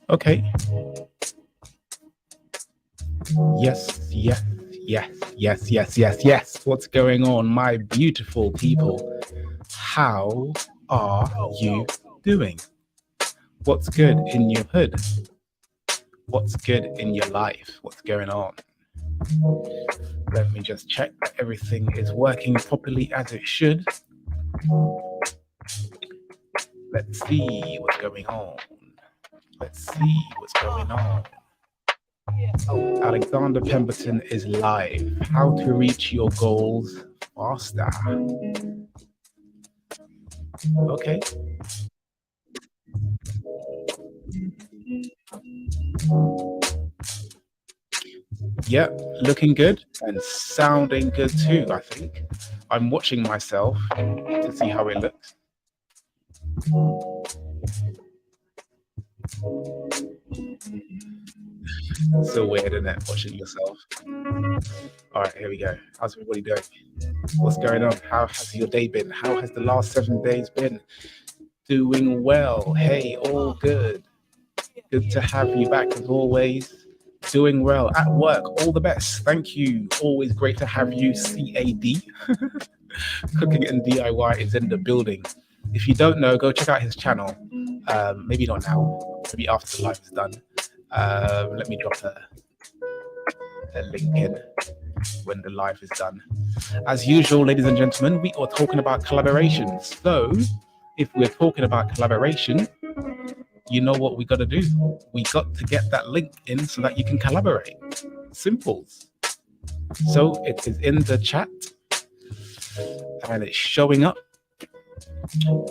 Okay. Yes. What's going on, my beautiful people? How are you doing? What's good in your hood? What's good in your life? What's going on? Let me just check that everything is working properly as it should. Let's see what's going on. Oh, Alexander Pemberton is live. How to reach your goals faster. Okay. Yep, looking good and sounding good too, I think. I'm watching myself to see how it looks. So weird, isn't it, watching yourself? All right, here we go. How's everybody doing? What's going on? How has your day been? How has the last 7 days been? Doing well. Hey, all good. Good to have you back as always. Doing well at work. All the best. Thank you. Always great to have you. CAD. Cooking and DIY is in the building. If you don't know, go check out his channel. Maybe not now. Maybe after the live is done. Let me drop a link in when the live is done. As usual, ladies and gentlemen, we are talking about collaboration. So if we're talking about collaboration, you know what we got to do. We got to get that link in so that you can collaborate. Simples. So it is in the chat and it's showing up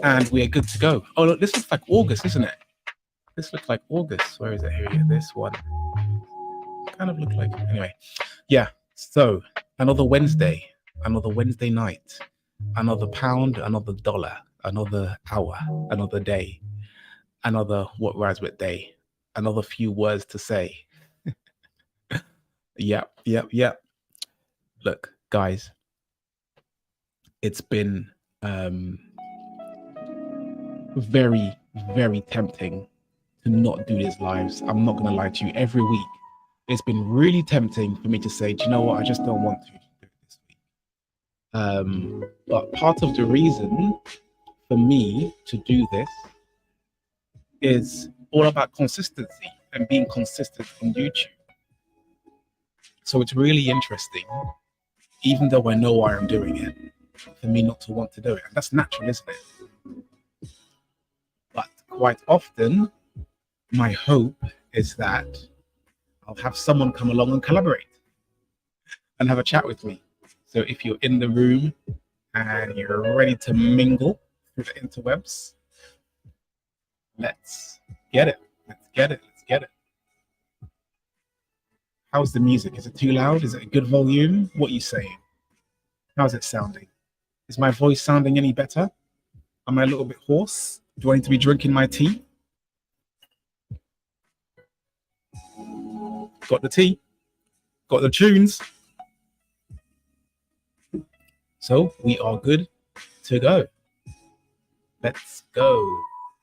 and we're good to go. Oh, look, this looks like August, isn't it? This looks like August. Where is it? Here we go. This one kind of look like, anyway. Yeah. So another Wednesday night, another pound, another dollar, another hour, another day, another what rhymes with day, another few words to say. Yep. Look, guys, it's been very, very tempting to not do these lives. I'm not going to lie to you. Every week, it's been really tempting for me to say, do you know what? I just don't want to do it this week. But part of the reason for me to do this is all about consistency and being consistent on YouTube. So it's really interesting, even though I know why I'm doing it, for me not to want to do it. And that's natural, isn't it? But quite often, my hope is that I'll have someone come along and collaborate and have a chat with me. So if you're in the room and you're ready to mingle through the interwebs, let's get it. How's the music? Is it too loud? Is it a good volume? What are you saying? How's it sounding? Is my voice sounding any better? Am I a little bit hoarse? Do I need to be drinking my tea? Got the tea, got the tunes. So we are good to go. Let's go.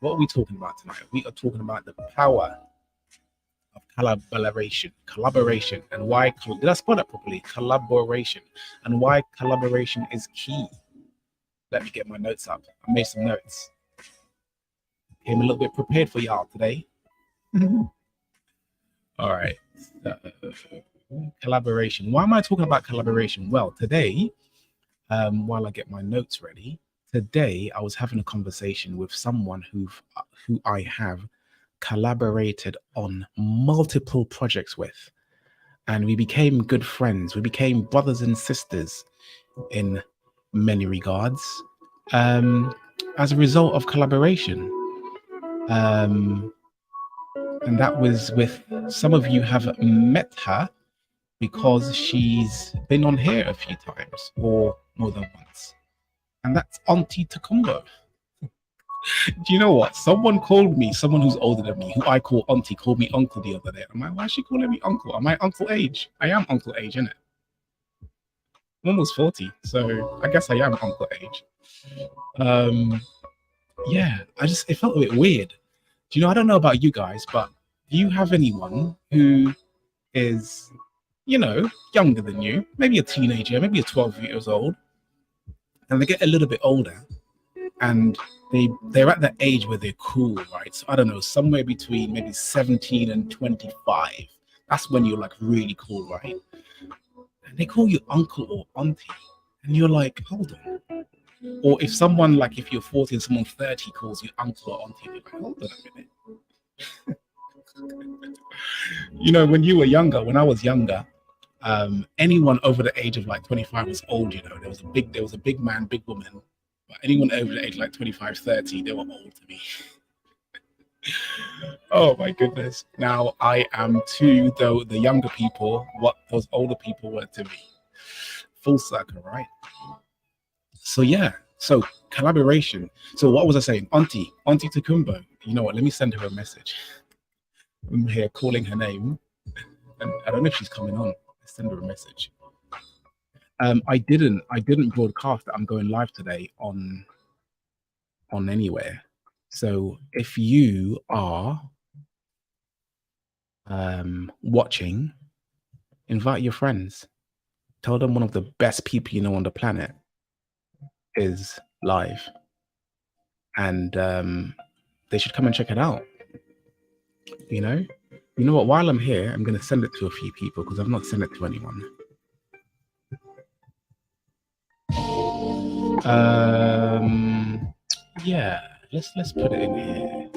What are we talking about tonight? We are talking about the power of collaboration, and why, did I spell that properly? Collaboration, and why collaboration is key. Let me get my notes up. I made some notes. Came a little bit prepared for y'all today. All right. Collaboration. Why am I talking about collaboration? Well, today, while I get my notes ready, today I was having a conversation with someone who I have collaborated on multiple projects with, and we became good friends. We became brothers and sisters in many regards as a result of collaboration. And that was with, some of you have met her because she's been on here a few times or more than once. and that's Auntie Tokunbo. Do you know what? Someone who's older than me, who I call Auntie, called me Uncle the other day. I'm like, why is she calling me Uncle? Am I Uncle age? I am Uncle age, isn't it? I'm almost 40, so I guess I am Uncle age. Yeah, it felt a bit weird. Do you know, I don't know about you guys, but do you have anyone who is, younger than you, maybe a teenager, maybe a 12 years old, and they get a little bit older and they're at that age where they're cool, right? So I don't know, somewhere between maybe 17 and 25. That's when you're like really cool, right? And they call you uncle or auntie, and you're like, hold on. Or if someone, like if you're 40 and someone 30 calls you uncle or auntie, you're like, hold on a minute. When you were younger, when I was younger, anyone over the age of like 25 was old. There was a big man, big woman. But anyone over the age of like 25, 30, they were old to me. Oh my goodness. Now I am to the younger people what those older people were to me. Full circle, right? So yeah, so collaboration. So what was I saying? Auntie Tokunbo. You know what? Let me send her a message. I'm here calling her name, and I don't know if she's coming on. Let's send her a message. I didn't broadcast that I'm going live today on anywhere. So if you are watching, invite your friends. Tell them one of the best people you know on the planet is live, and they should come and check it out. You know what? While I'm here, I'm going to send it to a few people because I've not sent it to anyone. Yeah, let's put it in here.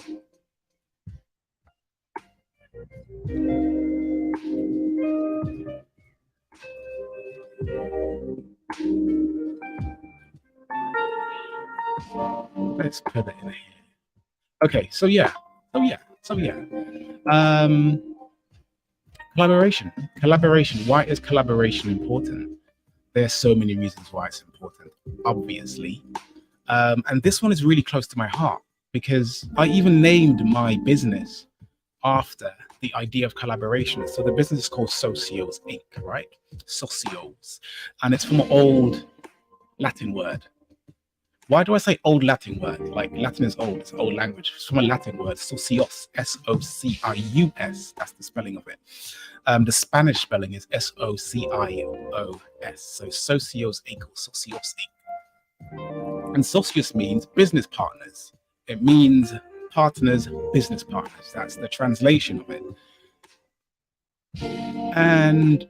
Let's put it in here. Okay, so yeah. Collaboration. Why is collaboration important? There's so many reasons why it's important, obviously. And this one is really close to my heart because I even named my business after the idea of collaboration. So the business is called Socios Inc., right? Socios. And it's from an old Latin word. Why do I say old Latin word? Like Latin is old, it's old language. It's from a Latin word, socios, S-O-C-I-U-S. That's the spelling of it. The Spanish spelling is S-O-C-I-O-S. So socios equals socios Inc. And socios means business partners. It means partners, business partners. That's the translation of it. And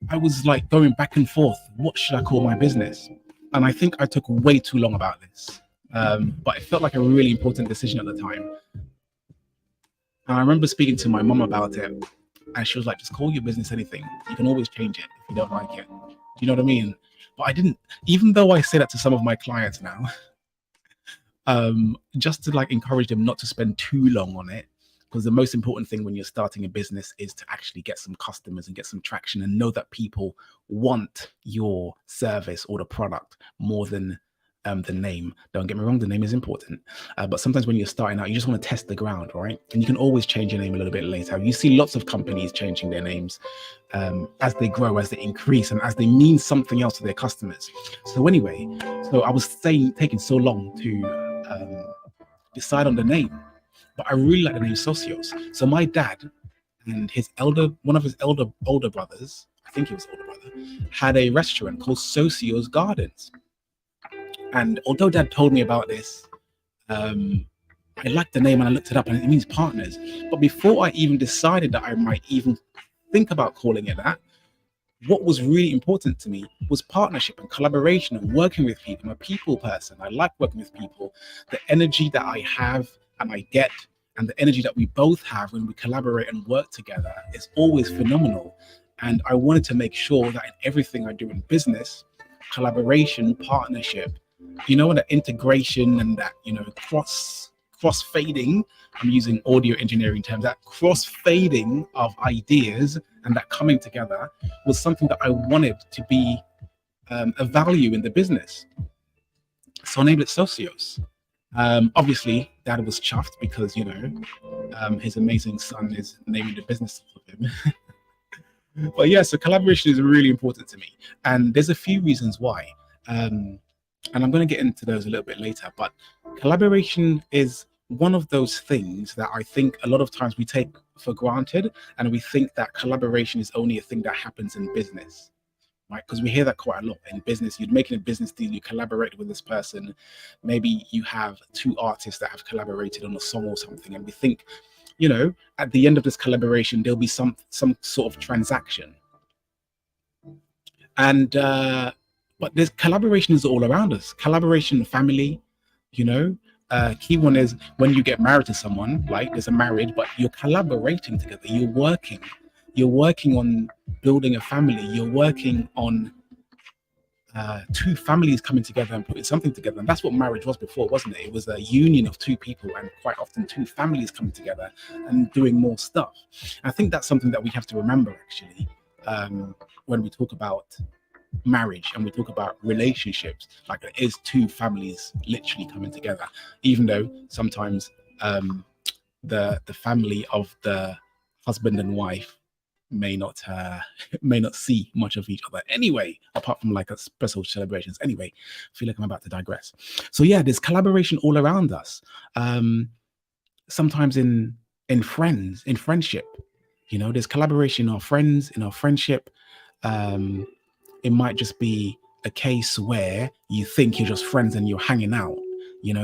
I was like going back and forth. What should I call my business? And I think I took way too long about this, but it felt like a really important decision at the time. And I remember speaking to my mom about it, and she was like, just call your business anything. You can always change it if you don't like it. Do you know what I mean? But I didn't, even though I say that to some of my clients now, just to like encourage them not to spend too long on it. Because the most important thing when you're starting a business is to actually get some customers and get some traction and know that people want your service or the product more than the name. Don't get me wrong, the name is important. But sometimes when you're starting out, you just want to test the ground, right? And you can always change your name a little bit later. You see lots of companies changing their names as they grow, as they increase, and as they mean something else to their customers. So anyway, I was taking so long to decide on the name. But I really like the name Socios. So my dad and one of his older brothers, I think he was older brother, had a restaurant called Socios Gardens. And although Dad told me about this, I liked the name and I looked it up and it means partners. But before I even decided that I might even think about calling it that, what was really important to me was partnership and collaboration and working with people. I'm a people person. I like working with people. The energy that I have and I get, and the energy that we both have when we collaborate and work together is always phenomenal. And I wanted to make sure that in everything I do in business, collaboration, partnership, and that integration and that, cross fading, I'm using audio engineering terms, that cross fading of ideas and that coming together was something that I wanted to be a value in the business. So I named it Socios. Obviously, Dad was chuffed because, his amazing son is naming the business of him. But yeah, so collaboration is really important to me. And there's a few reasons why. And I'm going to get into those a little bit later. But collaboration is one of those things that I think a lot of times we take for granted. And we think that collaboration is only a thing that happens in business. Right, because we hear that quite a lot in business. You're making a business deal, you collaborate with this person. Maybe you have two artists that have collaborated on a song or something, and we think, at the end of this collaboration, there'll be some sort of transaction. And but this collaboration is all around us. Collaboration, family, key one is when you get married to someone, like there's a marriage, but you're collaborating together. You're working on building a family. You're working on two families coming together and putting something together. And that's what marriage was before, wasn't it? It was a union of two people, and quite often two families coming together and doing more stuff. I think that's something that we have to remember, actually, when we talk about marriage and we talk about relationships. Like, it is two families literally coming together, even though sometimes the family of the husband and wife may not see much of each other anyway, apart from like a special celebrations. Anyway, I feel like I'm about to digress. So yeah, there's collaboration all around us. Sometimes in friendship, there's collaboration in our friends, in our friendship. It might just be a case where you think you're just friends and you're hanging out,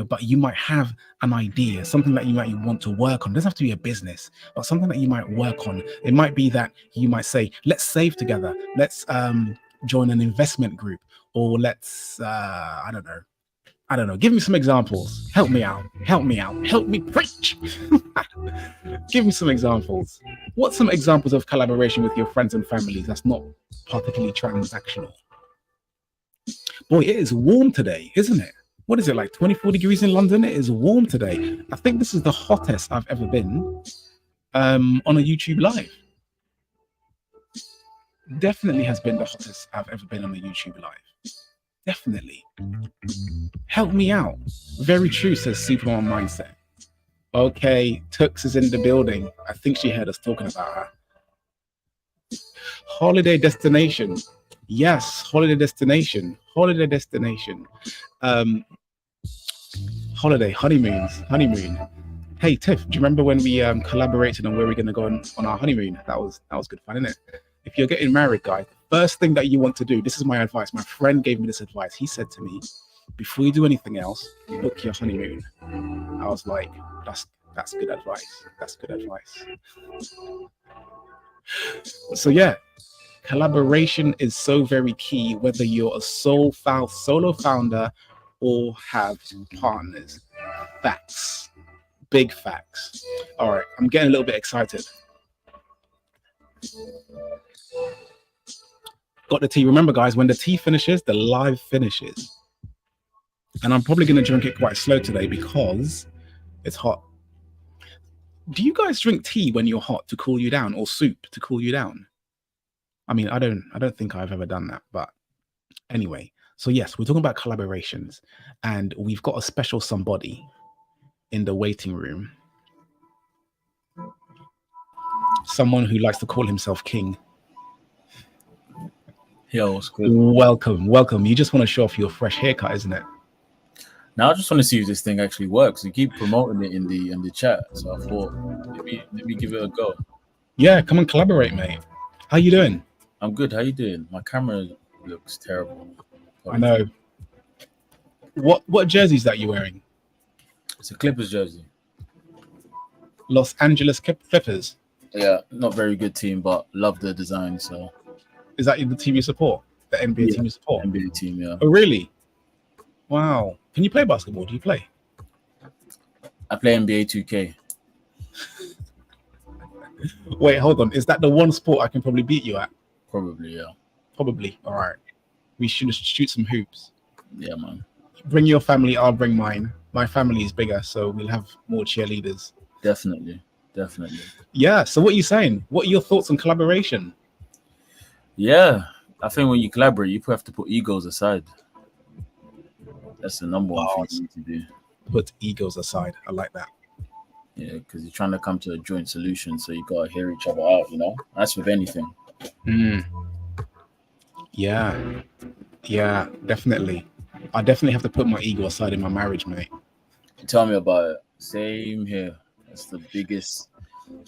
but you might have an idea, something that you might want to work on. It doesn't have to be a business, but something that you might work on. It might be that you might say, let's save together. Let's join an investment group, or let's, I don't know. Give me some examples. Help me out. Help me preach. Give me some examples. What's some examples of collaboration with your friends and families that's not particularly transactional? Boy, it is warm today, isn't it? What is it, like 24 degrees in London? It is warm today. I think this is the hottest I've ever been on a YouTube live. Definitely has been the hottest I've ever been on a YouTube live. Definitely. Help me out. Very true, says Superman Mindset. Okay, Tux is in the building. I think she heard us talking about her. Holiday destination. Yes, holiday destination. Holiday, honeymoon. Hey Tiff, do you remember when we collaborated on where we're going to go on our honeymoon? That was good fun, isn't it? If you're getting married, guys, first thing that you want to do, this is my advice. My friend gave me this advice. He said to me, before you do anything else, book your honeymoon. I was like, that's good advice. That's good advice. So yeah, collaboration is so very key, whether you're a solo founder or have partners. Facts. Big facts. All right, I'm getting a little bit excited. Got the tea. Remember, guys, when the tea finishes, the live finishes. And I'm probably going to drink it quite slow today because it's hot. Do you guys drink tea when you're hot to cool you down, or soup to cool you down? I mean, I don't think I've ever done that, but anyway. So yes, we're talking about collaborations, and we've got a special somebody in the waiting room. Someone who likes to call himself king. Yo, what's good? Welcome. You just want to show off your fresh haircut, isn't it? Now I just want to see if this thing actually works. You keep promoting it in the chat, so I thought let me give it a go. Yeah, come and collaborate, mate. How you doing? I'm good. How you doing? My camera looks terrible. I know. What jersey is that you're wearing? It's a Clippers jersey. Los Angeles Clippers. Yeah, not very good team, but love the design. So, is that the team you support? The NBA team you support? NBA team, yeah. Oh, really? Wow. Can you play basketball? Do you play? I play NBA 2K. Wait, hold on. Is that the one sport I can probably beat you at? Probably, yeah. Probably. All right. We should shoot some hoops. Yeah, man. Bring your family. I'll bring mine. My family is bigger, so we'll have more cheerleaders. Definitely. Yeah. So what are you saying? What are your thoughts on collaboration? Yeah. I think when you collaborate, you have to put egos aside. That's the number one thing you need to do. Put egos aside. I like that. Yeah, because you're trying to come to a joint solution, so you gotta hear each other out. That's with anything. Mm. Yeah, yeah, definitely. I definitely have to put my ego aside in my marriage, mate. Tell me about it. Same here. It's the biggest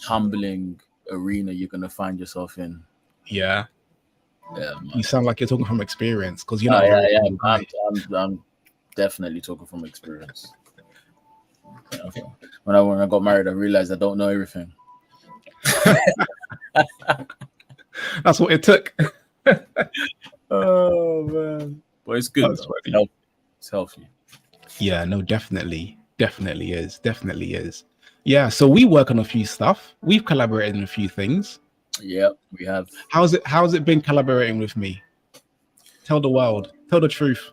humbling arena you're gonna find yourself in. Yeah, Yeah, you man. sound like you're talking from experience because you're Oh, not a very yeah, yeah. humble guy. I'm definitely talking from experience. When I got married, I realized I don't know everything. That's what it took. Oh man, but it's good That's though. It's funny. healthy. It's healthy. Yeah, no, definitely is, definitely is. Yeah, so we work on a few stuff. We've collaborated on a few things. Yeah, we have. How's it been collaborating with me? Tell the world. Tell the truth.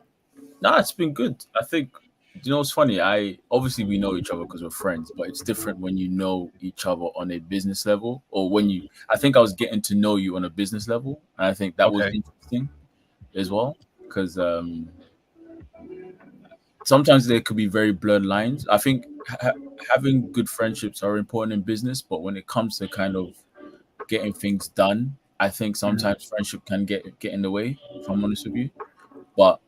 No, it's been good. I think. What's funny? I obviously we know each other because we're friends, but it's different when you know each other on a business level, or when you. I think I was getting to know you on a business level, and I think that was Okay. interesting as well because sometimes there could be very blurred lines. I think having good friendships are important in business, but when it comes to kind of getting things done, I think Mm. sometimes friendship can get in the way. If I'm honest with you, but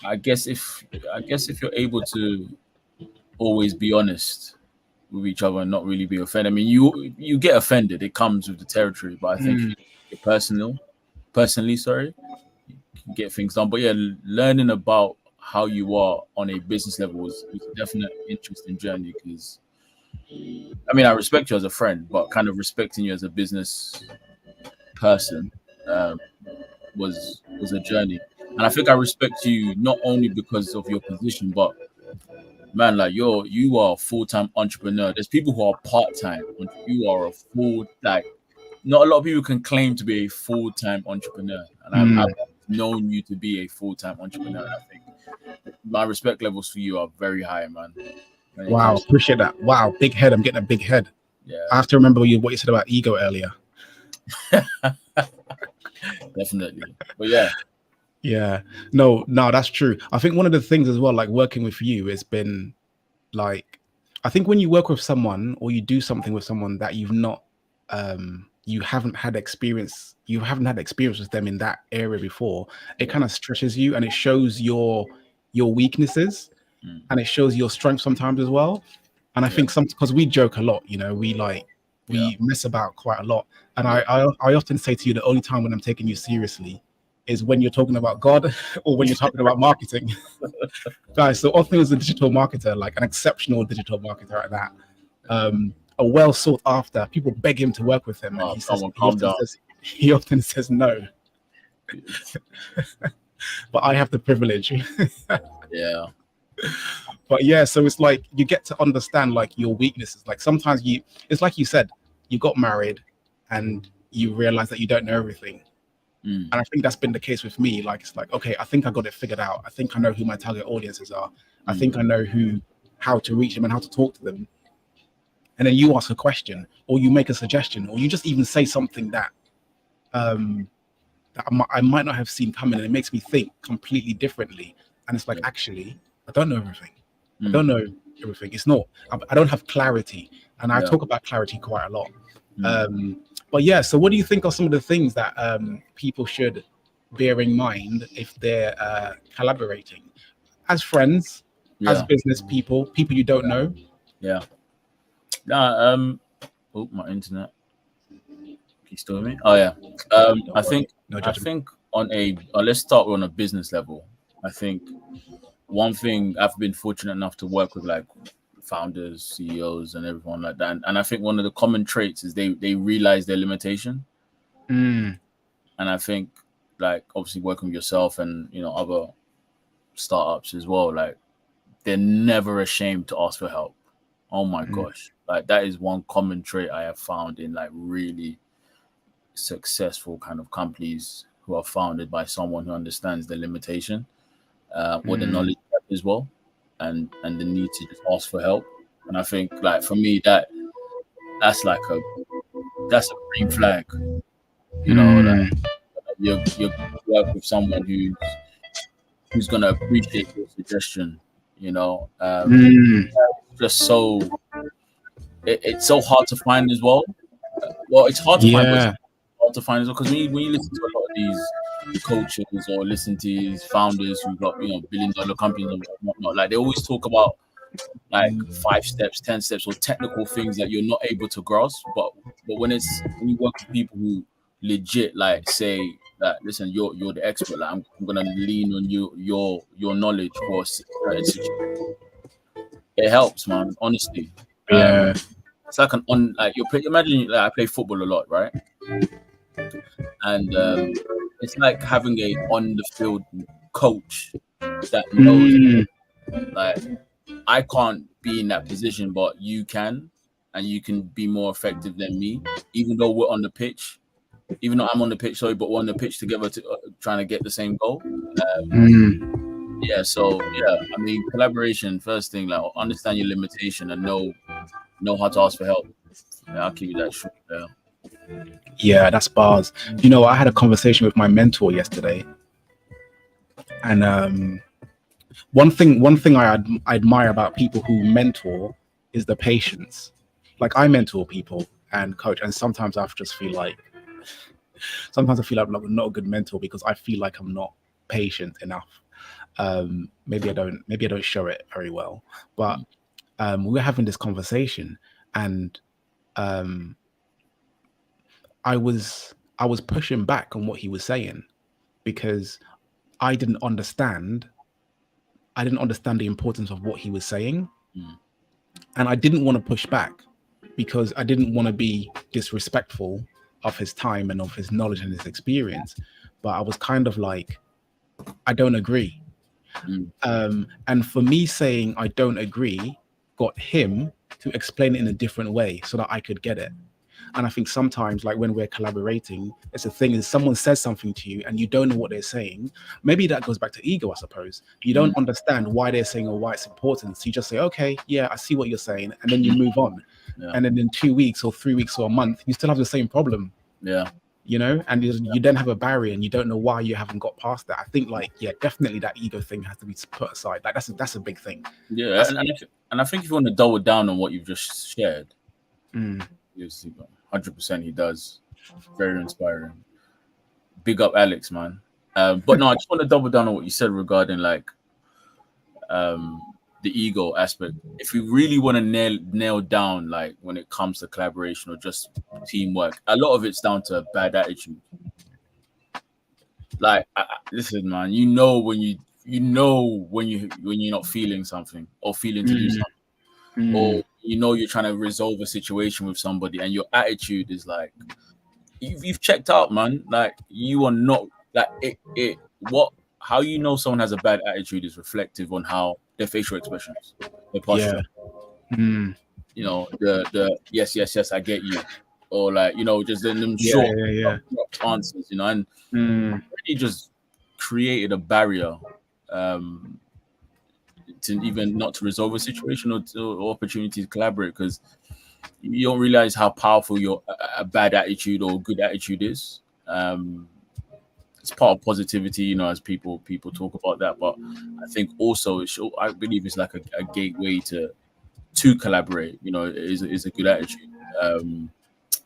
I guess if you're able to always be honest with each other and not really be offended. I mean, you get offended; it comes with the territory. But I think if Mm. you get personally, sorry, you can get things done. But yeah, learning about how you are on a business level was a definite interesting journey because I mean I respect you as a friend, but kind of respecting you as a business person um, was a journey. And I think I respect you not only because of your position, but man, like you are a full time entrepreneur. There's people who are part time. You are a full like. Not a lot of people can claim to be a full time entrepreneur, and I've Mm. known you to be a full time entrepreneur. And I think my respect levels for you are very high, man. When it Wow, comes, appreciate that. Wow, big head. I'm getting a big head. yeah, I have to remember what you said about ego earlier. definitely. But yeah, Yeah. No, that's true. I think one of the things as well, like working with you, has been like, I think when you work with someone or you do something with someone that you haven't had experience with them in that area before, it yeah, kind of stretches you and it shows your weaknesses mm, and it shows your strength sometimes as well. And I yeah, think some because we joke a lot, yeah, we mess about quite a lot. And yeah. I often say to you the only time when I'm taking you seriously is when you're talking about God or when you're talking about marketing. Guys, so Othniel is a digital marketer, like an exceptional digital marketer at that. A well sought after. People beg him to work with him, and Oh, come on, calm down. he often says no. But I have the privilege. Yeah, But yeah, so it's like you get to understand like your weaknesses. Like sometimes it's like you said, you got married, and you realize that you don't know everything. mm, And I think that's been the case with me. Like it's like, okay, I think I got it figured out. I think I know who my target audiences are. I think mm, I know how to reach them and how to talk to them. And then you ask a question, or you make a suggestion, or you just even say something um, that I might not have seen coming, and it makes me think completely differently. And it's like, yeah, actually, I don't know everything. I mm, don't know everything. It's not. I don't have clarity, and I yeah, talk about clarity quite a lot. mm, Um, but yeah, so what do you think are some of the things that people should bear in mind if they're collaborating as friends, as yeah, business people, people you don't know? yeah. Nah, oh, my internet. You still with me? Oh yeah. Don't I worry, think no I judgment. think on a let's start on a business level. I think one thing I've been fortunate enough to work with like founders, CEOs, and everyone like that, and I think one of the common traits is they realize their limitation, Mm, and I think like obviously working with yourself and other startups as well, like they're never ashamed to ask for help. Oh my mm, gosh, like that is one common trait I have found in like really successful kind of companies who are founded by someone who understands the limitation or the mm, knowledge as well, and the need to just ask for help. And I think like for me that's like that's a green flag. Like mm, you work with someone who's who's gonna appreciate your suggestion. You know, Mm, just so it's so hard to find as well. Well, it's hard to find, but it's yeah. hard to find as well because when you listen to a lot of these coaches or listen to these founders who got billion-dollar companies and whatnot, like they always talk about like 5 steps, 10 steps, or technical things that you're not able to grasp. But when you work with people who legit like say that, listen, you're the expert. Like I'm gonna lean on your knowledge for a certain situation. It helps, man. Honestly, Yeah. it's like imagine like I play football a lot, right? And it's like having a on the field coach that knows Mm, like I can't be in that position, but you can, and you can be more effective than me, even though we're on the pitch. Even though I'm on the pitch, sorry, but we're on the pitch together to trying to get the same goal. mm. Yeah, so yeah, I mean, collaboration. First thing, like understand your limitation and know how to ask for help. Yeah, I'll keep it that short. Yeah. Yeah, that's bars. I had a conversation with my mentor yesterday, and one thing I admire about people who mentor is the patience. Like I mentor people and coach, and sometimes I just feel like I'm not a good mentor because I feel like I'm not patient enough. Maybe I don't show it very well, but we were having this conversation, and I was pushing back on what he was saying because I didn't understand the importance of what he was saying. Mm. And I didn't want to push back because I didn't want to be disrespectful of his time and of his knowledge and his experience. But I was kind of like, I don't agree. And for me saying I don't agree got him to explain it in a different way so that I could get it. And I think sometimes, like when we're collaborating, it's a thing is someone says something to you and you don't know what they're saying. Maybe that goes back to ego, I suppose. You don't understand why they're saying or why it's important. So you just say, okay, yeah, I see what you're saying. And then you move on. Yeah. And then in 2 weeks or 3 weeks or a month, you still have the same problem. Yeah. And you then have a barrier and you don't know why you haven't got past that. I think definitely that ego thing has to be put aside. Like that's a big thing. Yeah. And I think if you want to double down on what you've just shared, yes, 100% he does. Very inspiring. Big up Alex, man. But no, I just want to double down on what you said regarding like the ego aspect. If we really want to nail down like when it comes to collaboration or just teamwork, a lot of it's down to a bad attitude. Like listen, man, when you're not feeling something or feeling to do something, or you're trying to resolve a situation with somebody and your attitude is like you've checked out, man. Like you are not like it how someone has a bad attitude is reflective on how their facial expressions, their posture. Yeah. The yes, I get you. Or like, just them short answers, and really just created a barrier to even not to resolve a situation or opportunity to collaborate, because you don't realize how powerful a bad attitude or good attitude is. It's part of positivity, as people talk about that. But I think also I believe it's like a gateway to collaborate. Is a good attitude.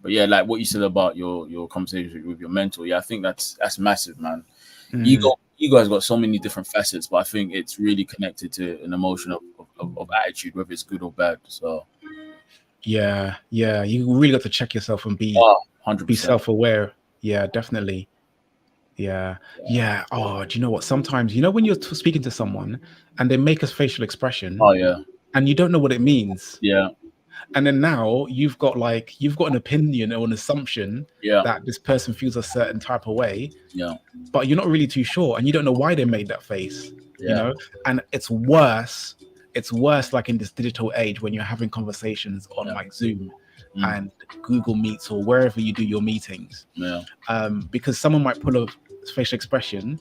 But yeah, like what you said about your conversation with your mentor. Yeah, I think that's massive, man. Ego has got so many different facets, but I think it's really connected to an emotion of attitude, whether it's good or bad. So yeah, you really got to check yourself and be 100%. Be self-aware. Yeah, definitely. Yeah. Oh, do you know what? Sometimes, when you're speaking to someone and they make a facial expression. Oh yeah. And you don't know what it means. Yeah. And then now you've got an opinion or an assumption that this person feels a certain type of way. Yeah. But you're not really too sure, and you don't know why they made that face. And it's worse. It's worse like in this digital age when you're having conversations on like Zoom and Google Meets or wherever you do your meetings. Yeah. Because someone might pull a facial expression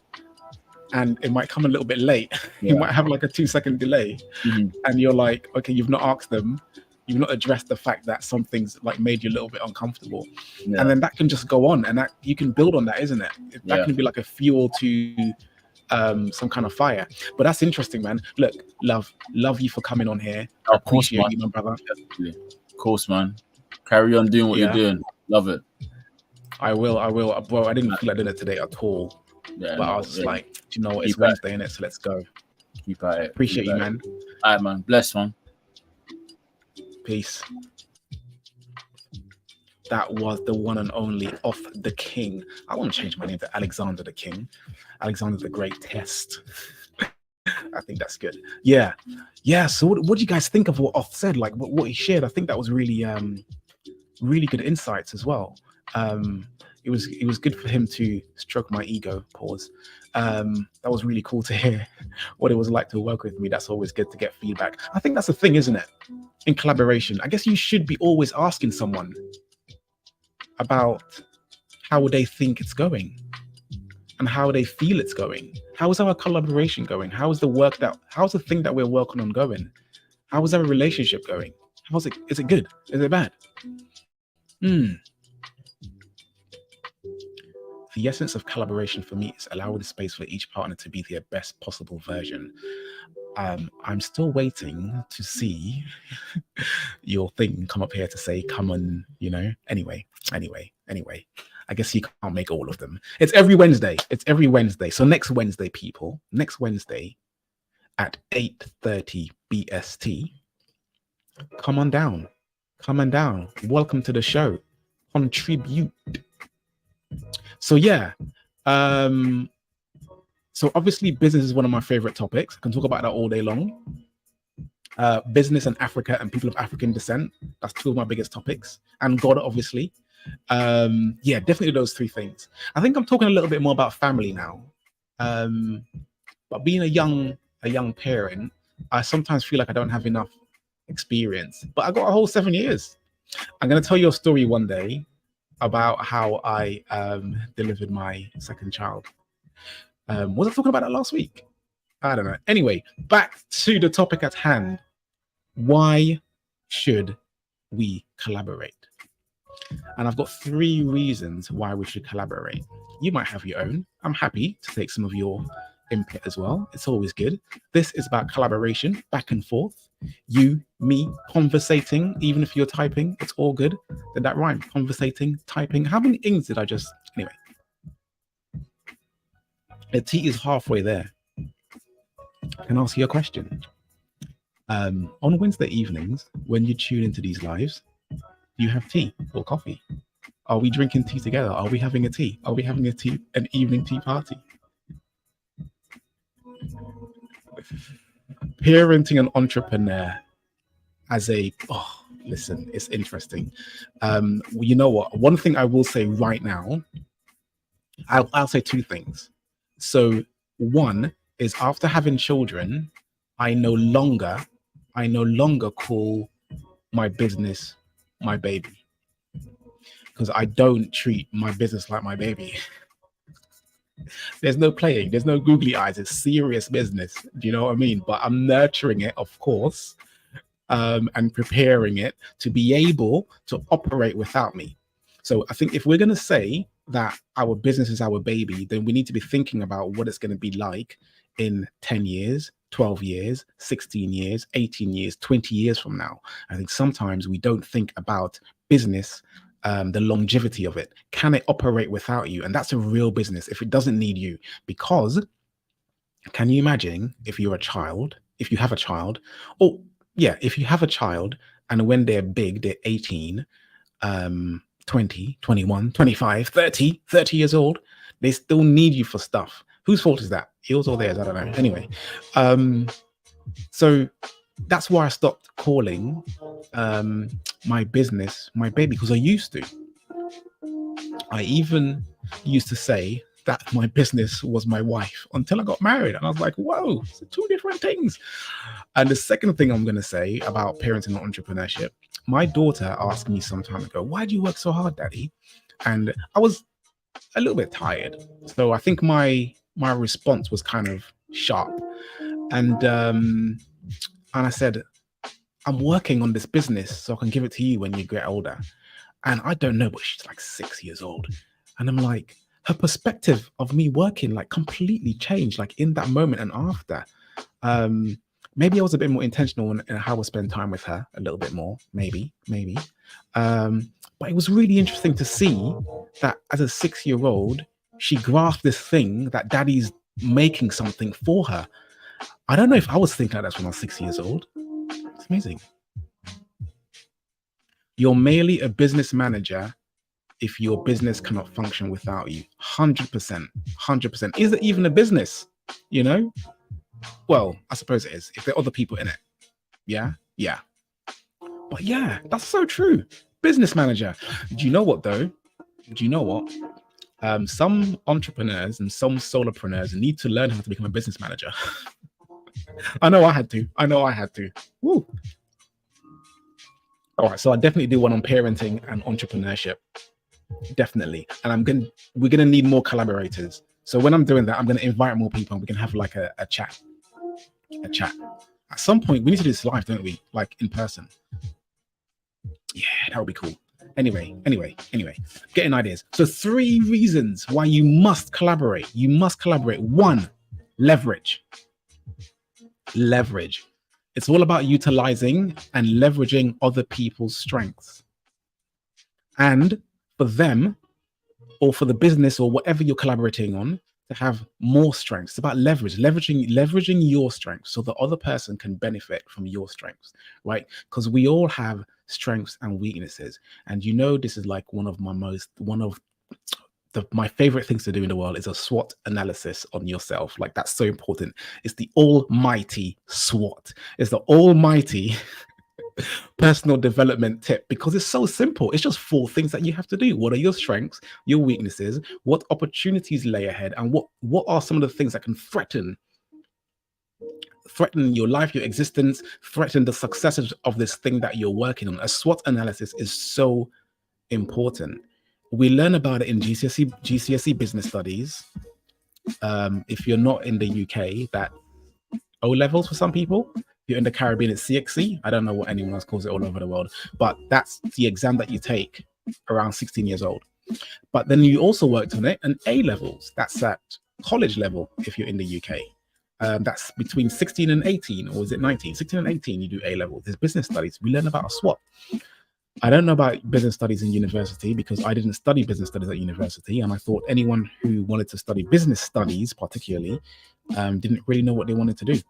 and it might come a little bit late. You might have like a 2-second delay. And you're like, okay, you've not asked them, you've not addressed the fact that something's like made you a little bit uncomfortable. And then that can just go on, and that you can build on that, isn't it? That can be like a fuel to some kind of fire. But that's interesting, man. Look, love you for coming on here. I Of course, appreciate man. you, my brother. Definitely. Of course, man. Carry on doing what Yeah. you're doing. Love it. I will. Bro, I didn't feel like doing it today at all. Yeah, But no, I was just yeah. like, do you know what? It's Keep at it. Wednesday, innit? So let's go. Keep at it. Appreciate Keep you, at it. man. All right, man. Bless, man. Peace. That was the one and only Off the King. I want to change my name to Alexander the King. Alexander the Great Test. I think that's good. Yeah. So what do you guys think of what Off said? Like what he shared? I think that was really really good insights as well. It was good for him to stroke my ego. Pause. That was really cool to hear what it was like to work with me. That's always good to get feedback. I think that's the thing, isn't it? In collaboration, I guess you should be always asking someone about how they think it's going and how they feel it's going. How is our collaboration going? How's the thing that we're working on going? How is our relationship going? Is it good? Is it bad? The essence of collaboration for me is allowing the space for each partner to be their best possible version. I'm still waiting to see your thing come up here to say, come on, Anyway. I guess you can't make all of them. It's every Wednesday. So next Wednesday, people, at 8:30 BST, come on down. Welcome to the show. Contribute. So yeah. So obviously business is one of my favorite topics. I can talk about that all day long. Business and Africa and people of African descent. That's two of my biggest topics. And God, obviously. Yeah, definitely those three things. I think I'm talking a little bit more about family now. But being a young parent, I sometimes feel like I don't have enough experience. But I got a whole 7 years. I'm going to tell you a story one day about how I delivered my second child. Was I talking about that last week? I don't know. Anyway, back to the topic at hand. Why should we collaborate? And I've got 3 reasons why we should collaborate. You might have your own. I'm happy to take some of your input as well. It's always good. This is about collaboration, back and forth. You, me, conversating, even if you're typing, it's all good. Did that rhyme? Conversating, typing. How many ings did I just... Anyway. The tea is halfway there. I can ask you a question. On Wednesday evenings, when you tune into these lives, do you have tea or coffee? Are we drinking tea together? Are we having a tea? Are we having an evening tea party? Parenting an entrepreneur listen, it's interesting. You know what? One thing I will say right now, I'll say 2 things. So one is after having children, I no longer call my business my baby, because I don't treat my business like my baby. There's no playing, there's no googly eyes. It's serious business. Do you know what I mean? But I'm nurturing it, of course, and preparing it to be able to operate without me. So I think if we're going to say that our business is our baby, then we need to be thinking about what it's going to be like in 10 years, 12 years, 16 years, 18 years, 20 years from now. I think sometimes we don't think about business, the longevity of it. Can it operate without you? And that's a real business if it doesn't need you. Because can you imagine if you have a child, if you have a child, and when they're big, they're 18, 20, 21, 25, 30 years old, they still need you for stuff. Whose fault is that? Yours or theirs? I don't know. Anyway, so that's why I stopped calling my business my baby, because I used to. I even used to say that my business was my wife until I got married. And I was like, whoa, it's 2 different things. And the second thing I'm going to say about parenting and entrepreneurship, my daughter asked me some time ago, why do you work so hard, Daddy? And I was a little bit tired. So I think my response was kind of sharp. And I said, I'm working on this business so I can give it to you when you get older. And I don't know, but she's like 6 years old. And I'm like, her perspective of me working like completely changed, like in that moment and after. Maybe I was a bit more intentional in how I spend time with her a little bit more, maybe. But it was really interesting to see that as a 6-year-old, she grasped this thing that daddy's making something for her. I don't know if I was thinking like that when I was 6 years old. It's amazing. You're merely a business manager if your business cannot function without you. 100%. 100%. Is it even a business? You know? Well, I suppose it is. If there are other people in it. Yeah? Yeah. But yeah, that's so true. Business manager. Do you know what though? Do you know what? Some entrepreneurs and some solopreneurs need to learn how to become a business manager. I know I had to. Woo. All right, so I definitely do one on parenting and entrepreneurship. Definitely. And we're gonna need more collaborators. So when I'm doing that, I'm gonna invite more people and we can have like a chat. A chat. At some point, we need to do this live, don't we? Like in person. Yeah, that would be cool. Anyway, getting ideas. So 3 reasons why you must collaborate. You must collaborate. 1, leverage. Leverage. It's all about utilizing and leveraging other people's strengths. And for them, or for the business or whatever you're collaborating on, to have more strengths. It's about leveraging your strengths so the other person can benefit from your strengths, right? Because we all have strengths and weaknesses. And you know, this is like one of my favorite things to do in the world is a SWOT analysis on yourself. Like that's so important. It's the almighty SWOT. It's the almighty personal development tip, because it's so simple. It's just 4 things that you have to do. What are your strengths, your weaknesses, what opportunities lay ahead, and what are some of the things that can threaten your life, your existence, threaten the success of this thing that you're working on. A SWOT analysis is so important. We learn about it in GCSE business studies. If you're not in the UK, that O levels for some people. If you're in the Caribbean, it's CXC. I don't know what anyone else calls it all over the world, but that's the exam that you take around 16 years old. But then you also worked on it in A levels. That's at college level if you're in the UK. That's between 16 and 18, or is it 19? 16 and 18, you do A level. There's business studies. We learn about a SWOT. I don't know about business studies in university because I didn't study business studies at university. And I thought anyone who wanted to study business studies particularly didn't really know what they wanted to do.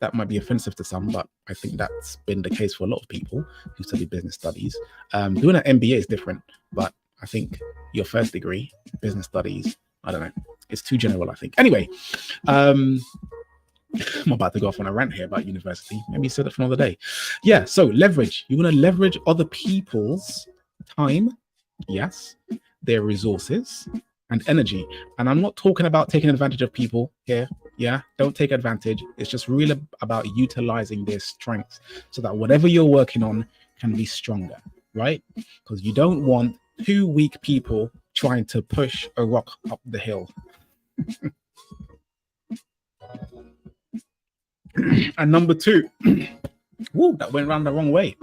That might be offensive to some, but I think that's been the case for a lot of people who study business studies. Doing an MBA is different, but I think your first degree, business studies, I don't know, it's too general, I think. Anyway, I'm about to go off on a rant here about university. Maybe set it for another day. Yeah, so leverage. You want to leverage other people's time, yes, their resources and energy. And I'm not talking about taking advantage of people here. Yeah, don't take advantage. It's just really about utilizing their strengths so that whatever you're working on can be stronger, right? Because you don't want 2 weak people trying to push a rock up the hill. And number 2, whoa, that went around the wrong way.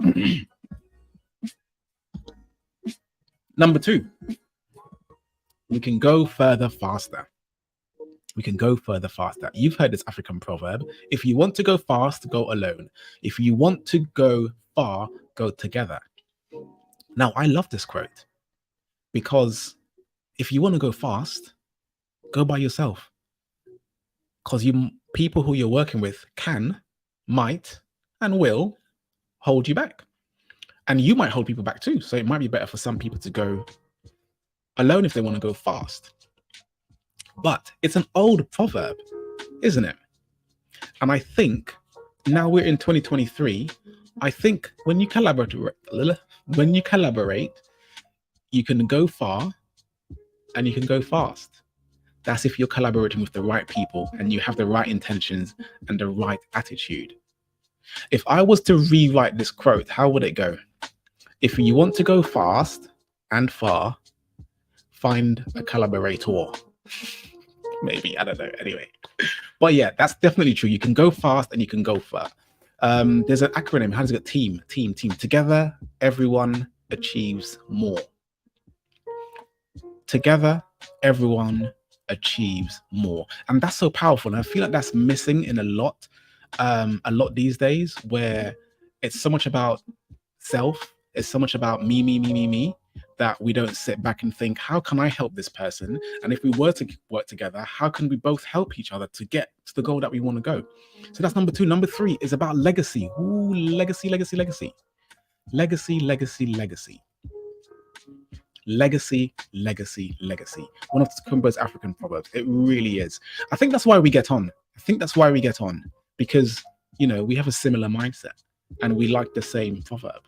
Number 2, we can go further faster. We can go further faster. You've heard this African proverb. If you want to go fast, go alone. If you want to go far, go together. Now, I love this quote because if you want to go fast, go by yourself. Because people who you're working with can, might, and will hold you back. And you might hold people back too. So it might be better for some people to go alone if they want to go fast. But it's an old proverb, isn't it? And I think now we're in 2023. I think when you collaborate, you can go far and you can go fast. That's if you're collaborating with the right people and you have the right intentions and the right attitude. If I was to rewrite this quote, how would it go? If you want to go fast and far, find a collaborator. Maybe, I don't know. Anyway, but yeah, that's definitely true. You can go fast and you can go far. There's an acronym. How does it go? Team. Together, everyone achieves more. Together, everyone achieves more, and that's so powerful. And I feel like that's missing in a lot these days, where it's so much about self, it's so much about me, that we don't sit back and think, how can I help this person? And if we were to work together, how can we both help each other to get to the goal that we want to go? So that's number 2. Number 3 is about legacy. Ooh, legacy, legacy, legacy. Legacy, legacy, legacy. Legacy, legacy, legacy. One of Tokunbo's African proverbs. It really is. I think that's why we get on. Because, you know, we have a similar mindset and we like the same proverb.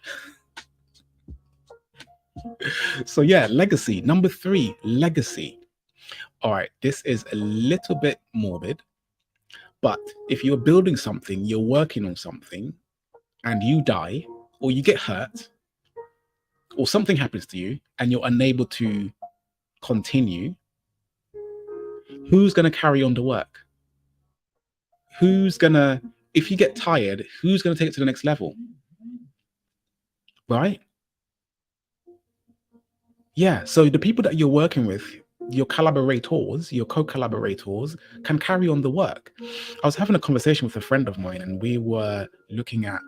So yeah, legacy. Number 3, legacy. All right, this is a little bit morbid, but if you're building something, you're working on something, and you die, or you get hurt, or something happens to you, and you're unable to continue, who's going to carry on the work? If you get tired, who's going to take it to the next level? Right? Yeah, so the people that you're working with, your collaborators, your co-collaborators, can carry on the work. I was having a conversation with a friend of mine, and we were looking at,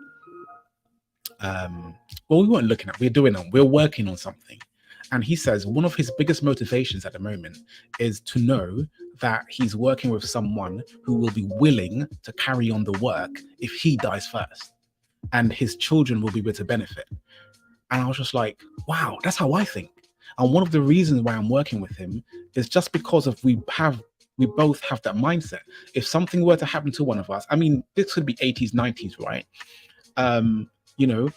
we weren't looking at, we're working on something. And he says one of his biggest motivations at the moment is to know that he's working with someone who will be willing to carry on the work if he dies first, and his children will be able to benefit. And I was just like, wow, that's how I think. And one of the reasons why I'm working with him is just because of we both have that mindset. If something were to happen to one of us, I mean, this could be 80s, 90s, right? You know,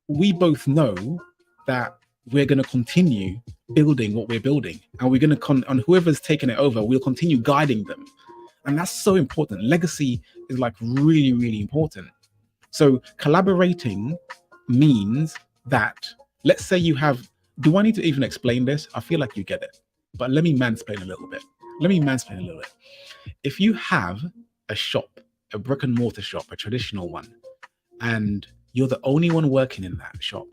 we both know that we're going to continue building what we're building, and we're going to and whoever's taking it over, we'll continue guiding them. And that's so important. Legacy is like really, really important. So collaborating means that, let's say you have, do I need to even explain this? I feel like you get it, but let me mansplain a little bit. If you have a shop, a brick and mortar shop, a traditional one, and you're the only one working in that shop,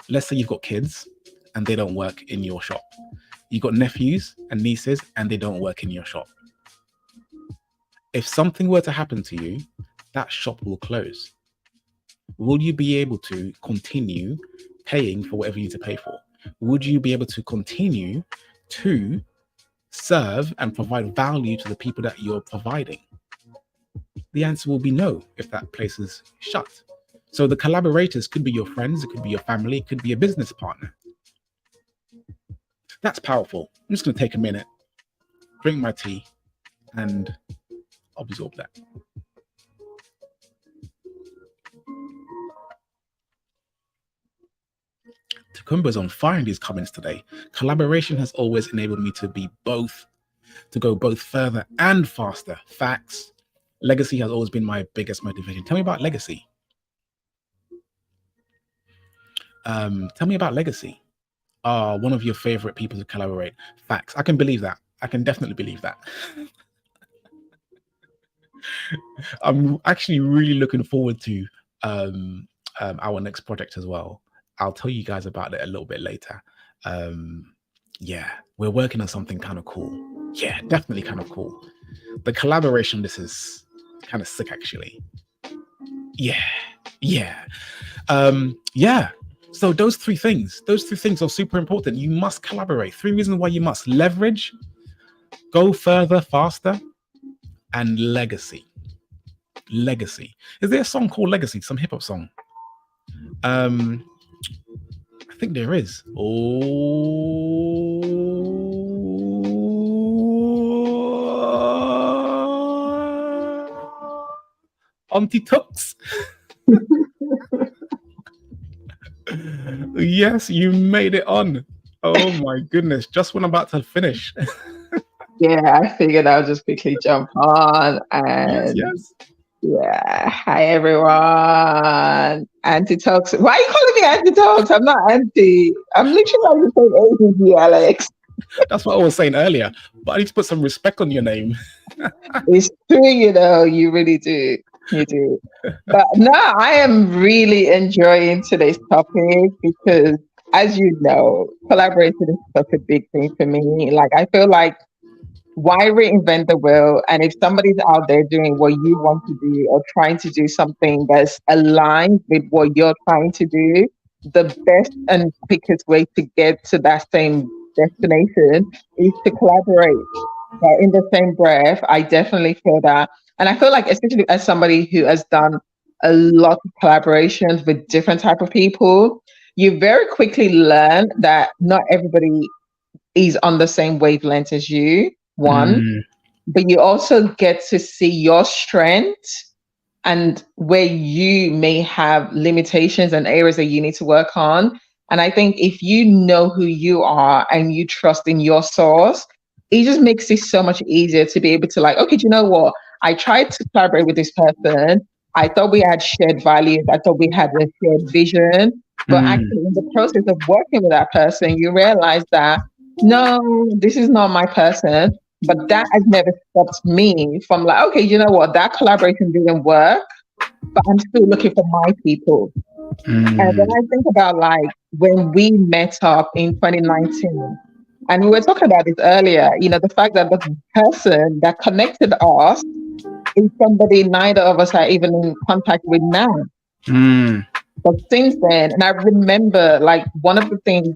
let's say you've got kids and they don't work in your shop. You've got nephews and nieces and they don't work in your shop. If something were to happen to you, that shop will close. Will you be able to continue paying for whatever you need to pay for? Would you be able to continue to serve and provide value to the people that you're providing? The answer will be no if that place is shut. So the collaborators could be your friends, it could be your family, it could be a business partner. That's powerful. I'm just going to take a minute, drink my tea, and absorb that. Tokunbo's on fire in these comments today. Collaboration has always enabled me to go both further and faster. Facts. Legacy has always been my biggest motivation. Tell me about legacy. Tell me about legacy. One of your favorite people to collaborate. Facts. I can believe that. I can definitely believe that. I'm actually really looking forward to our next project as well. I'll tell you guys about it a little bit later. Yeah, we're working on something kind of cool. Yeah, definitely kind of cool. The collaboration, this is kind of sick, actually. Yeah. So those three things are super important. You must collaborate. 3 reasons why you must: leverage, go further, faster, and legacy. Legacy. Is there a song called Legacy? Some hip hop song? I think there is. Auntie Tux. Yes, you made it on. Oh my goodness. Just when I'm about to finish. Yeah, I figured I'll just quickly jump on and yes. Yeah. Hi everyone. Auntie Talks. Why are you calling me Auntie Talks? I'm not Auntie. I'm literally like the same age as you, Alex. That's what I was saying earlier. But I need to put some respect on your name. It's true, you really do. You do. But no, I am really enjoying today's topic because as you know, collaboration is such a big thing for me. Like, I feel like why reinvent the wheel? And if somebody's out there doing what you want to do or trying to do something that's aligned with what you're trying to do, the best and quickest way to get to that same destination is to collaborate. But in the same breath, I definitely feel that. And I feel like, especially as somebody who has done a lot of collaborations with different type of people, you very quickly learn that not everybody is on the same wavelength as you, one, Mm, but you also get to see your strengths and where you may have limitations and areas that you need to work on. And I think if you know who you are and you trust in your source, it just makes it so much easier to be able to like, okay, do you know what? I tried to collaborate with this person. I thought we had shared values. I thought we had a shared vision. But mm, actually, in the process of working with that person, you realize that no, this is not my person. But that has never stopped me from like, okay, you know what? That collaboration didn't work, but I'm still looking for my people. And when mm. I think about like when we met up in 2019, and we were talking about this earlier, the fact that the person that connected us is somebody neither of us are even in contact with now. Mm, But since then, and I remember like one of the things,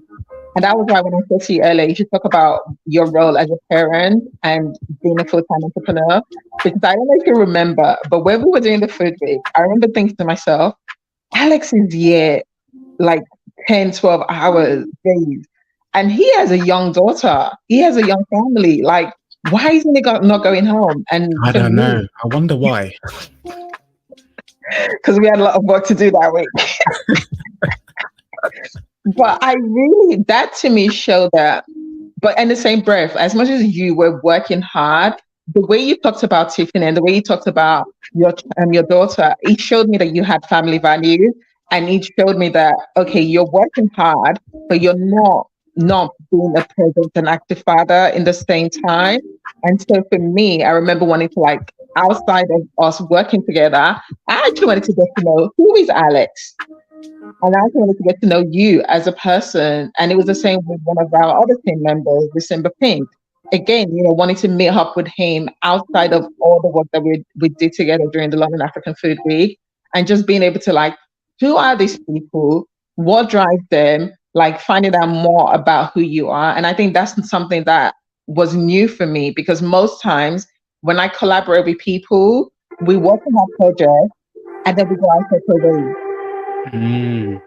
and that was why when I said to you earlier, you should talk about your role as a parent and being a full-time entrepreneur. Because I don't know if you remember, but when we were doing the food week, I remember thinking to myself, Alex is here like 10, 12 hours, days. And he has a young daughter. He has a young family. Like, why isn't he not going home? And I for don't me, know. I wonder why. because we had a lot of work to do that week. But that to me showed that, but in the same breath, as much as you were working hard, the way you talked about Tiffany and the way you talked about your daughter, it showed me that you had family values, and it showed me that okay, you're working hard, but you're not being a present and active father in the same time. And so for me, I remember wanting to like outside of us working together, I actually wanted to get to know who is Alex. And I wanted to get to know you as a person. And it was the same with one of our other team members, December Pink. Again, wanting to meet up with him outside of all the work that we did together during the London African Food Week, and just being able to like, who are these people? What drives them? Like finding out more about who you are. And I think that's something that was new for me because most times when I collaborate with people, we work on our project and then we go our separate ways. Mm,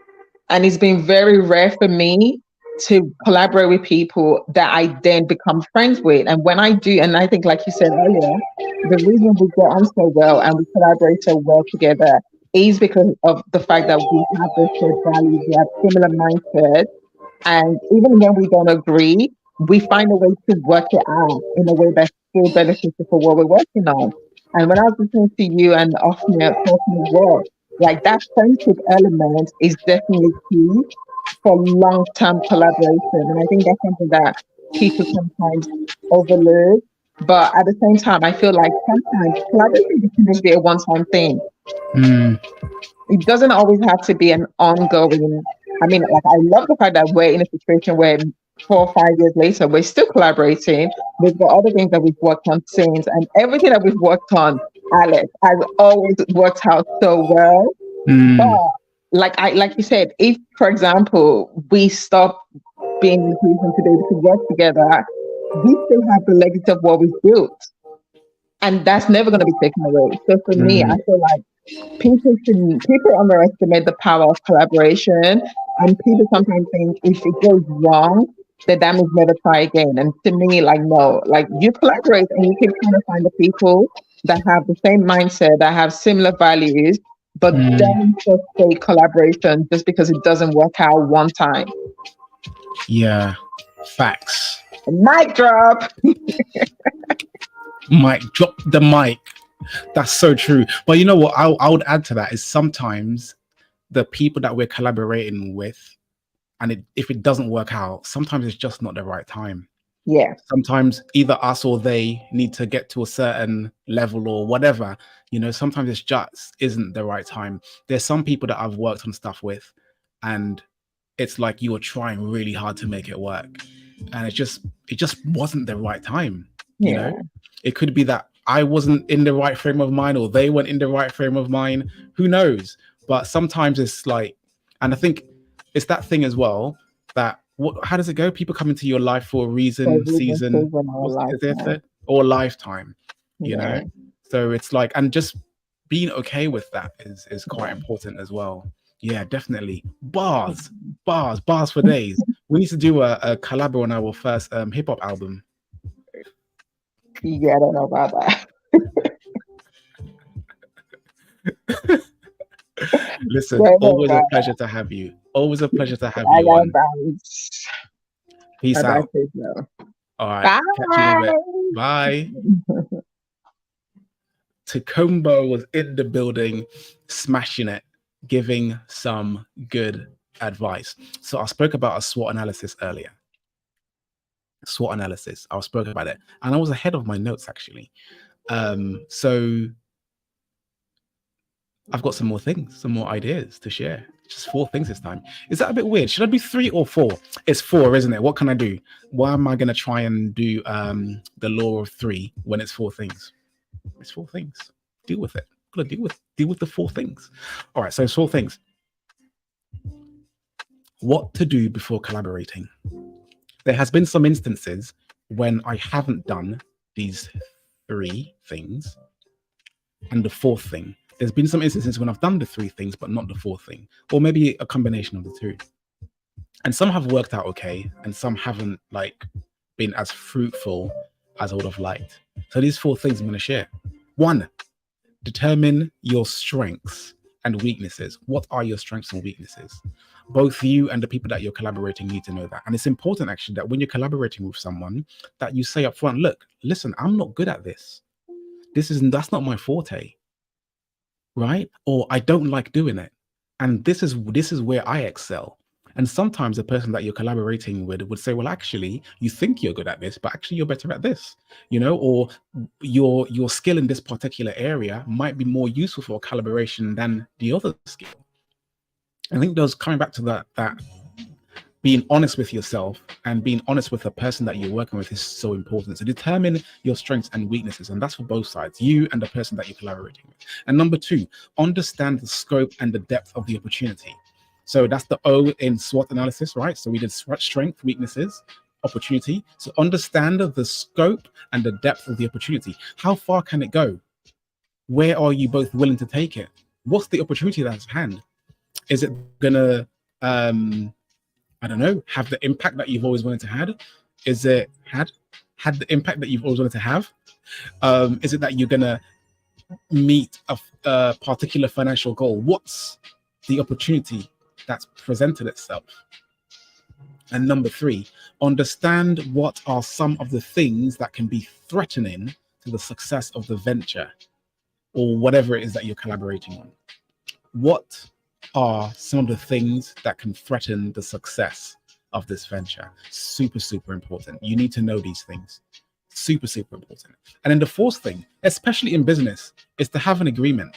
And it's been very rare for me to collaborate with people that I then become friends with. And when I do, and I think, like you said earlier, the reason we get on so well and we collaborate so well together is because of the fact that we have those shared values, we have similar mindsets. And even when we don't agree, we find a way to work it out in a way that's still beneficial for what we're working on. And when I was listening to you and Othniel talking as well, like that friendship element is definitely key for long-term collaboration. And I think that's something that people sometimes overlook. But at the same time, I feel like sometimes collaboration can just be a one-time thing. mm, It doesn't always have to be an ongoing. I mean, like I love the fact that we're in a situation where 4 or 5 years later we're still collaborating. We've got other things that we've worked on since, and everything that we've worked on, Alex, has always worked out so well. mm. But like you said, if for example we stop being in a position to be able to work together, we still have the legacy of what we've built, and that's never going to be taken away. So for me, I Mm, feel like people underestimate the power of collaboration, and people sometimes think if it goes wrong, then that means never try again. And to me, like no, like you collaborate and you keep trying to find the people that have the same mindset, that have similar values, but mm. don't just say collaboration just because it doesn't work out one time. Yeah, facts. Mic drop. Mic, drop the mic. That's so true. But you know what? I would add to that is sometimes the people that we're collaborating with, and if it doesn't work out, sometimes it's just not the right time. Yeah. Sometimes either us or they need to get to a certain level or whatever. Sometimes it's just isn't the right time. There's some people that I've worked on stuff with, and it's like you were trying really hard to make it work, and it just wasn't the right time. You Yeah. know, it could be that I wasn't in the right frame of mind, or they weren't in the right frame of mind. Who knows? But sometimes it's like, and I think it's that thing as well that how does it go? People come into your life for a reason, season, is there said, or lifetime, you know? So it's like, and just being okay with that is quite important as well. Yeah, definitely. Bars for days. We need to do a collab on our first hip hop album. Yeah, I don't know about that. Listen, always a pleasure to have you. Always a pleasure to have you on. Peace out. All right. Bye. Catch you in a bit. Bye. Tokunbo was in the building, smashing it, giving some good advice. So I spoke about a SWOT analysis earlier. SWOT analysis. I spoke about it, and I was ahead of my notes actually. So I've got some more things, some more ideas to share. Just 4 things this time. Is that a bit weird? Should I do 3 or 4? It's 4, isn't it? What can I do? Why am I going to try and do the law of 3 when it's 4 things? It's 4 things. Deal with it. Gotta deal with the 4 things. All right, so it's 4 things. What to do before collaborating? There has been some instances when I haven't done these 3 things, and the 4th thing. There's been some instances when I've done the 3 things, but not the 4th thing, or maybe a combination of the 2. And some have worked out okay, and some haven't like been as fruitful as I would have liked. So these 4 things I'm going to share. 1, determine your strengths and weaknesses. What are your strengths and weaknesses? Both you and the people that you're collaborating need to know that. And it's important actually that when you're collaborating with someone that you say up front, look, listen, I'm not good at this. That's not my forte. Right? Or I don't like doing it. And this is where I excel. And sometimes the person that you're collaborating with would say, well, actually, you think you're good at this, but actually you're better at this, you know, or your skill in this particular area might be more useful for collaboration than the other skill. I think those coming back to that being honest with yourself and being honest with the person that you're working with is so important. So determine your strengths and weaknesses, and that's for both sides, you and the person that you're collaborating with. And number 2, understand the scope and the depth of the opportunity. So that's the O in SWOT analysis, right? So we did strength, weaknesses, opportunity. So understand the scope and the depth of the opportunity. How far can it go? Where are you both willing to take it? What's the opportunity that's at hand? Is it gonna I don't know, have the impact that you've always wanted to have? Is it had the impact that you've always wanted to have? Is it that you're gonna meet a particular financial goal? What's the opportunity that's presented itself? And number 3, understand what are some of the things that can be threatening to the success of the venture or whatever it is that you're collaborating on. What are some of the things that can threaten the success of this venture? Super, super important. You need to know these things. Super, super important. And then the 4th thing, especially in business, is to have an agreement.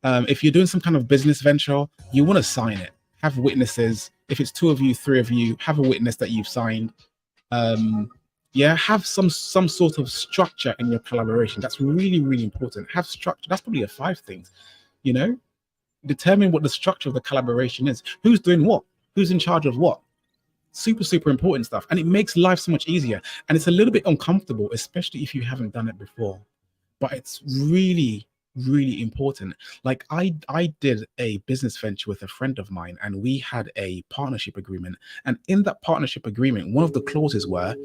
If you're doing some kind of business venture, you want to sign it. Have witnesses. If it's 2 of you, 3 of you, have a witness that you've signed. Have some sort of structure in your collaboration. That's really, really important. Have structure. That's probably a 5 things, you know? Determine what the structure of the collaboration is. Who's doing what? Who's in charge of what? Super, super important stuff. And it makes life so much easier. And it's a little bit uncomfortable, especially if you haven't done it before. But it's really, really important. Like I did a business venture with a friend of mine, and we had a partnership agreement. And in that partnership agreement, one of the clauses were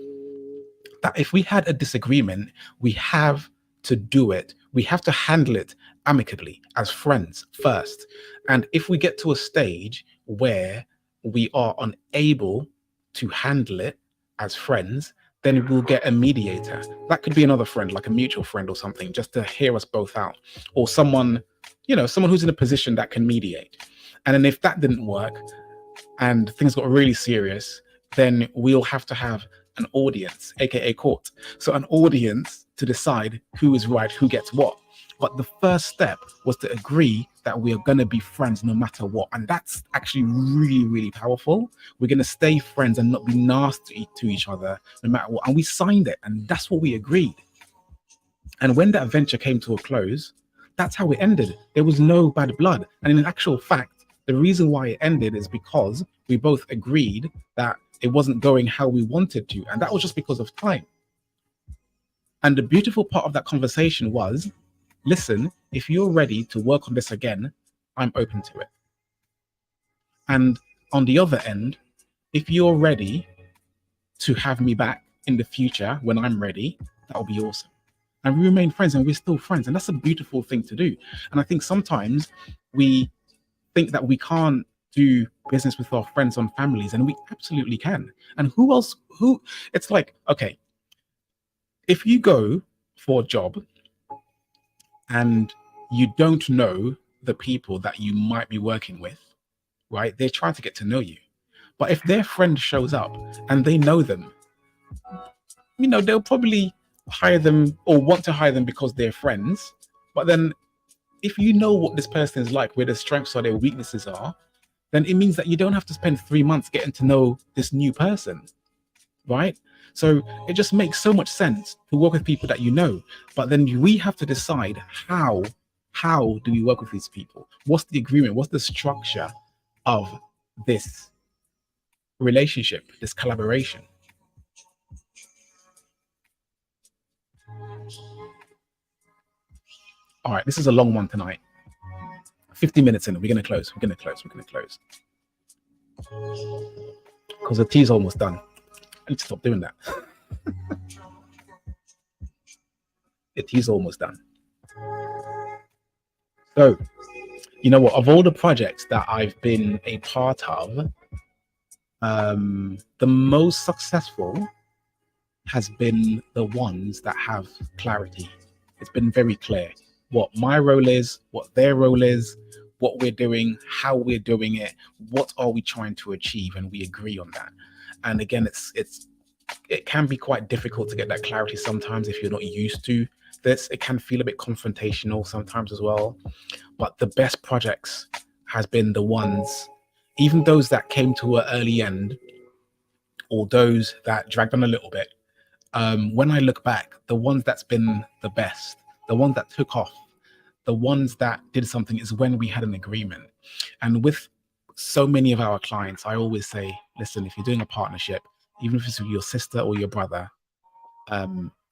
that if we had a disagreement, we have to do it. We have to handle it amicably as friends first. And if we get to a stage where we are unable to handle it as friends, then we'll get a mediator. That could be another friend, like a mutual friend or something, just to hear us both out, or someone, someone who's in a position that can mediate. And then if that didn't work and things got really serious, then we'll have to have an audience, aka court. So an audience to decide who is right, who gets what. But the first step was to agree that we are going to be friends no matter what. And that's actually really, really powerful. We're going to stay friends and not be nasty to each other no matter what. And we signed it, and that's what we agreed. And when that venture came to a close, that's how it ended. There was no bad blood. And in actual fact, the reason why it ended is because we both agreed that it wasn't going how we wanted to. And that was just because of time. And the beautiful part of that conversation was, listen, if you're ready to work on this again, I'm open to it. And on the other end, if you're ready to have me back in the future when I'm ready, that'll be awesome. And we remain friends, and we're still friends. And that's a beautiful thing to do. And I think sometimes we think that we can't do business with our friends and families, and we absolutely can. And it's like, okay, if you go for a job and you don't know the people that you might be working with, right? They're trying to get to know you. But if their friend shows up and they know them, they'll probably hire them or want to hire them because they're friends. But then if you know what this person is like, where their strengths or their weaknesses are, then it means that you don't have to spend 3 months getting to know this new person, right? So it just makes so much sense to work with people that you know. But then we have to decide how do we work with these people? What's the agreement? What's the structure of this relationship, this collaboration? All right, this is a long one tonight. 50 minutes in, we're going to close. Because the tea's almost done. I need to stop doing that. The tea's almost done. So, you know what? Of all the projects that I've been a part of, the most successful has been the ones that have clarity. It's been very clear what my role is, what their role is, what we're doing, how we're doing it, what are we trying to achieve, and we agree on that. And again, it can be quite difficult to get that clarity sometimes if you're not used to this. It can feel a bit confrontational sometimes as well. But the best projects has been the ones, even those that came to an early end or those that dragged on a little bit. When I look back, the ones that's been the best, the ones that took off, the ones that did something is when we had an agreement. And with so many of our clients, I always say, listen, if you're doing a partnership, even if it's with your sister or your brother,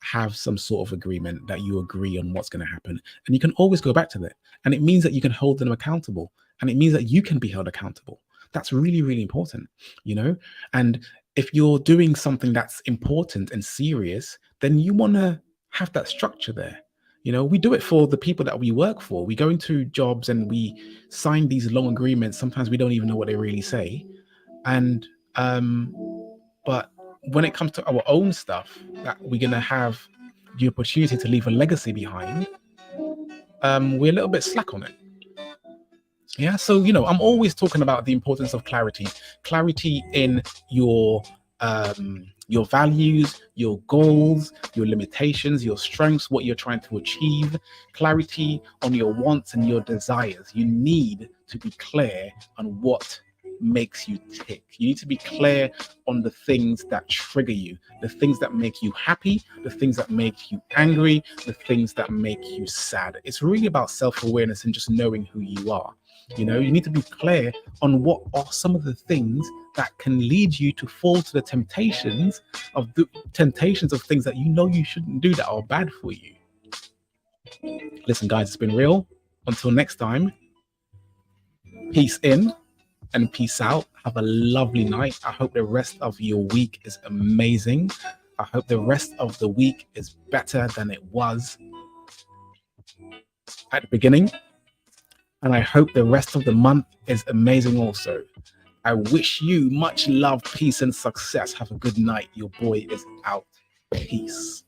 have some sort of agreement that you agree on what's going to happen. And you can always go back to that. And it means that you can hold them accountable. And it means that you can be held accountable. That's really, really important, And if you're doing something that's important and serious, then you want to have that structure there. We do it for the people that we work for. We go into jobs and we sign these long agreements. Sometimes we don't even know what they really say. And but when it comes to our own stuff that we're going to have the opportunity to leave a legacy behind, we're a little bit slack on it. Yeah. So, I'm always talking about the importance of clarity in your values, your goals, your limitations, your strengths, what you're trying to achieve, clarity on your wants and your desires. You need to be clear on what makes you tick. You need to be clear on the things that trigger you, the things that make you happy, the things that make you angry, the things that make you sad. It's really about self-awareness and just knowing who you are. You need to be clear on what are some of the things that can lead you to fall to the temptations of things that you shouldn't do, that are bad for you. Listen, guys, it's been real. Until next time, peace in and peace out. Have a lovely night. I hope the rest of your week is amazing. I hope the rest of the week is better than it was at the beginning. And I hope the rest of the month is amazing also. I wish you much love, peace, and success. Have a good night. Your boy is out. Peace.